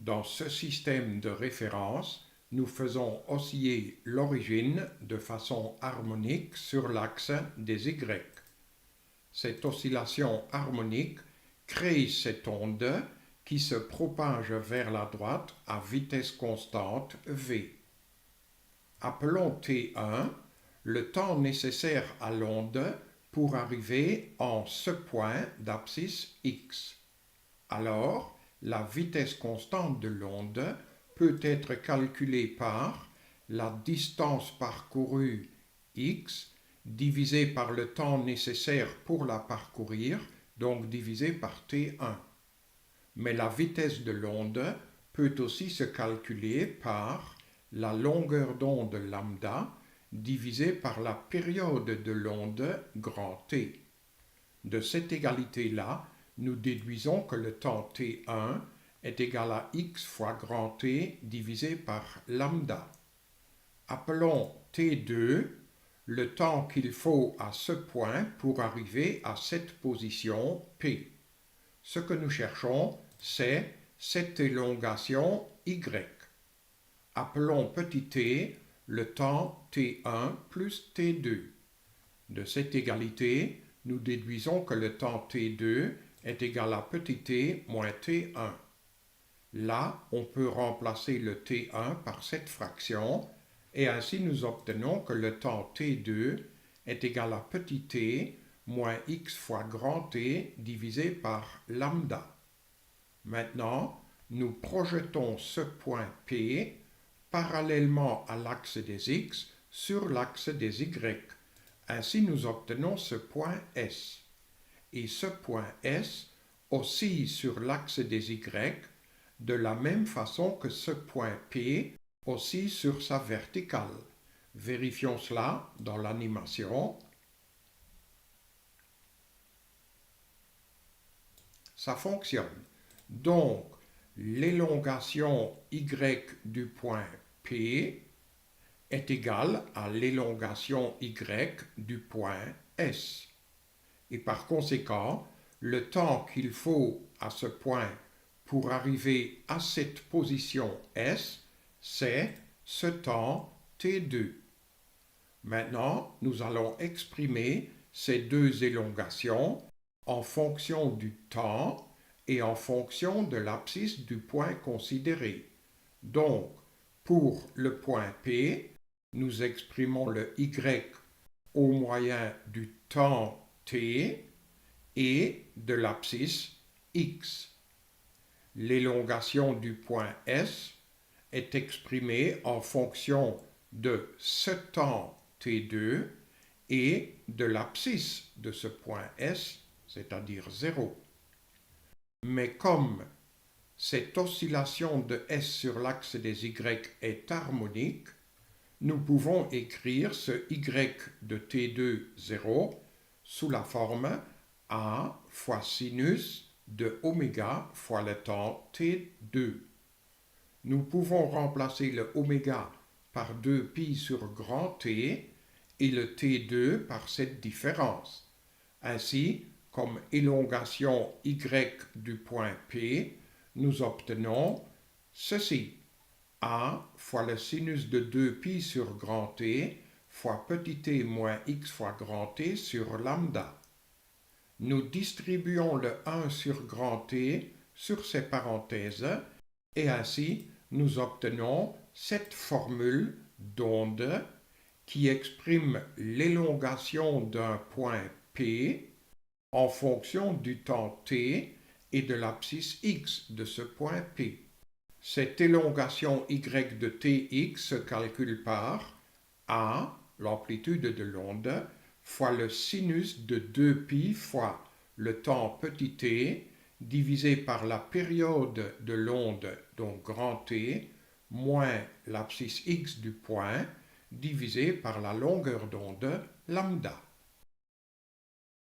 Dans ce système de référence, nous faisons osciller l'origine de façon harmonique sur l'axe des Y. Cette oscillation harmonique crée cette onde qui se propage vers la droite à vitesse constante v. Appelons T1 le temps nécessaire à l'onde pour arriver en ce point d'abscisse x. Alors, la vitesse constante de l'onde peut être calculée par la distance parcourue x divisé par le temps nécessaire pour la parcourir, donc divisé par T1. Mais la vitesse de l'onde peut aussi se calculer par la longueur d'onde lambda divisé par la période de l'onde grand T. De cette égalité-là, nous déduisons que le temps T1 est égal à x fois grand T divisé par lambda. Appelons T2 le temps qu'il faut à ce point pour arriver à cette position P. Ce que nous cherchons, c'est cette élongation y. Appelons petit t le temps T1 plus T2. De cette égalité, nous déduisons que le temps T2 est égal à petit t moins T1. Là, on peut remplacer le T1 par cette fraction, et ainsi nous obtenons que le temps T2 est égal à petit t moins x fois grand T divisé par lambda. Maintenant, nous projetons ce point P parallèlement à l'axe des x sur l'axe des y. Ainsi, nous obtenons ce point S. Et ce point S oscille sur l'axe des y de la même façon que ce point P oscille sur sa verticale. Vérifions cela dans l'animation. Ça fonctionne. Donc, l'élongation y du point P est égale à l'élongation y du point S. Et par conséquent, le temps qu'il faut à ce point pour arriver à cette position S, c'est ce temps T2. Maintenant, nous allons exprimer ces deux élongations en fonction du temps et en fonction de l'abscisse du point considéré. Donc, pour le point P, nous exprimons le y au moyen du temps t et de l'abscisse x. L'élongation du point S est exprimée en fonction de ce temps t2 et de l'abscisse de ce point S, c'est-à-dire 0. Mais comme cette oscillation de S sur l'axe des Y est harmonique, nous pouvons écrire ce Y de T2, 0, sous la forme A fois sinus de oméga fois le temps T2. Nous pouvons remplacer le oméga par 2pi sur grand T et le T2 par cette différence. Ainsi, comme élongation y du point P, nous obtenons ceci. A fois le sinus de 2pi sur grand T fois petit t moins x fois grand T sur lambda. Nous distribuons le 1 sur grand T sur ces parenthèses et ainsi nous obtenons cette formule d'onde qui exprime l'élongation d'un point P en fonction du temps t et de l'abscisse x de ce point P. Cette élongation y de tx se calcule par A, l'amplitude de l'onde, fois le sinus de 2pi fois le temps petit t, divisé par la période de l'onde, donc grand T, moins l'abscisse x du point, divisé par la longueur d'onde lambda.